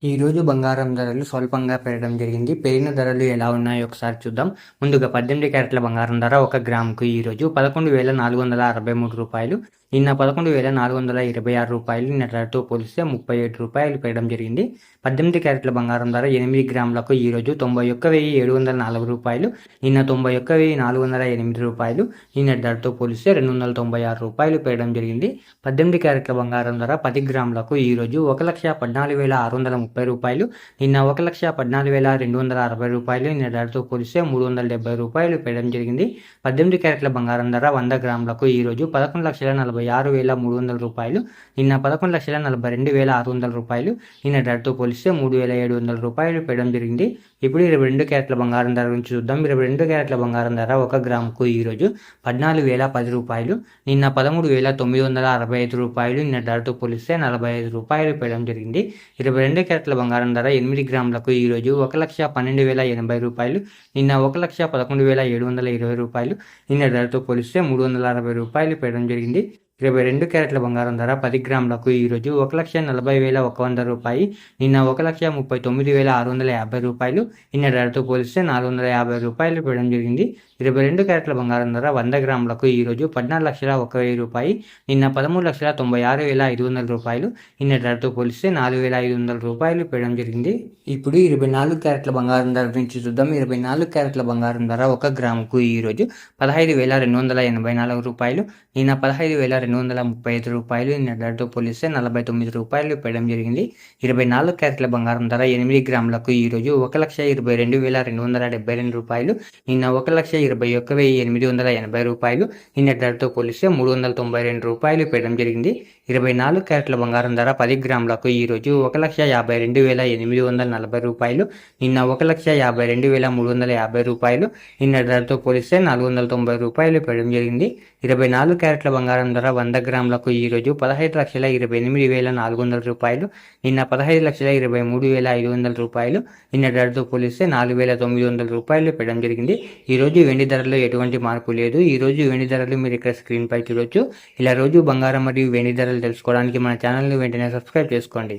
ఈరోజు బంగారం ధరలు స్వల్పంగా పెరగడం జరిగింది. పెరిగిన ధరలు ఎలా ఉన్నాయో ఒకసారి చూద్దాం. ముందుగా 18 క్యారెట్ల బంగారం ధర 1 గ్రాముకు ఈరోజు రూ. 11,460. నిన్న రూ. 11,426. నిన్న ధరతో పోలిస్తే రూ. 37 పెరగడం జరిగింది. 18 క్యారెట్ల బంగారం ధర 8 గ్రాములకు ఈరోజు రూ. 91,704. నిన్న రూ. 91,408. నిన్న ధరతో పోలిస్తే రూ. 296 పెరగడం జరిగింది. 18 క్యారెట్ల బంగారం ధర 10 గ్రాములకు ఈరోజు రూ. 1,14,630. నిన్న రూ. 1,14,260. నిన్న ధరతో పోలిస్తే రూ. 370 పెరగడం జరిగింది. 18 క్యారెట్ల బంగారం ధర 100 గ్రాములకు ఈరోజు రూ. 11,46,300. నిన్న రూ. 11,42,600. నిన్న ధరతో పోలిస్తే రూ. 3,700 పెరగడం జరిగింది. ఇప్పుడు 22 క్యారెట్ల బంగారం ధర గురించి చూద్దాం. 22 క్యారెట్ల బంగారం ధర 1 గ్రాముకు ఈరోజు రూ. 14,010. నిన్న రూ. 13,965. నిన్న ధరతో పోలిస్తే రూ. 45 పెరగడం జరిగింది. 22 క్యారెట్ల బంగారం ధర 8 గ్రాములకు ఈరోజు రూ. 1,12,080. నిన్న రూ. 1,11,720. నిన్న ధరతో పోలిస్తే రూ. 360 పెరగడం జరిగింది. 22 క్యారెట్ల బంగారం ధర 10 గ్రాములకు ఈరోజు రూ. 1,40,100. నిన్న రూ. 1,39,650. నిన్న ధరతో పోలిస్తే రూ. 450 పెరగడం జరిగింది. 22 క్యారెట్ల బంగారం ధర 100 గ్రాములకు ఈరోజు రూ. 14,01,000. నిన్న రూ. 13,96,500. నిన్న ధరతో పోలిస్తే రూ. 4,500 పెరగడం జరిగింది. ఇప్పుడు 24 క్యారెట్ల బంగారం ధర గురించి చూద్దాం. 24 క్యారెట్ల బంగారం ధర 1 గ్రాముకు ఈరోజు రూ. 15,284. నిన్న రూ. 15,235. నిన్న ధరతో పోలిస్తే రూ. 49 పెరగడం జరిగింది. 24 క్యారెట్ల బంగారం ధర 8 గ్రాములకు ఈరోజు రూ. 1,22,272. నిన్న రూ. 1,21,880. నిన్న ధరతో పోలిస్తే రూ. 392 పెరగడం జరిగింది. 24 క్యారెట్ల బంగారం ధర 10 గ్రాములకు ఈరోజు రూ. 1,52,840. నిన్న రూ. 1,52,350. నిన్న ధరతో పోలిస్తే రూ. 490 పెరగడం జరిగింది. 24 క్యారెట్ల బంగారం ధర 100 గ్రాములకు ఈరోజు రూ. 15,28,400. నిన్న రూ. 15,23,500. నిన్న ధరతో పోలిస్తే రూ. 4,900 పెరగడం జరిగింది. ఈరోజు వెండి ధరలో ఎటువంటి మార్పు లేదు. ఈరోజు వెండి ధరలు మీరు ఇక్కడ స్క్రీన్ పై చూడొచ్చు. ఇలా రోజు బంగారం మరియు వెండి ధరలు తెలుసుకోవడానికి మన ఛానల్ని వెంటనే సబ్స్క్రైబ్ చేసుకోండి.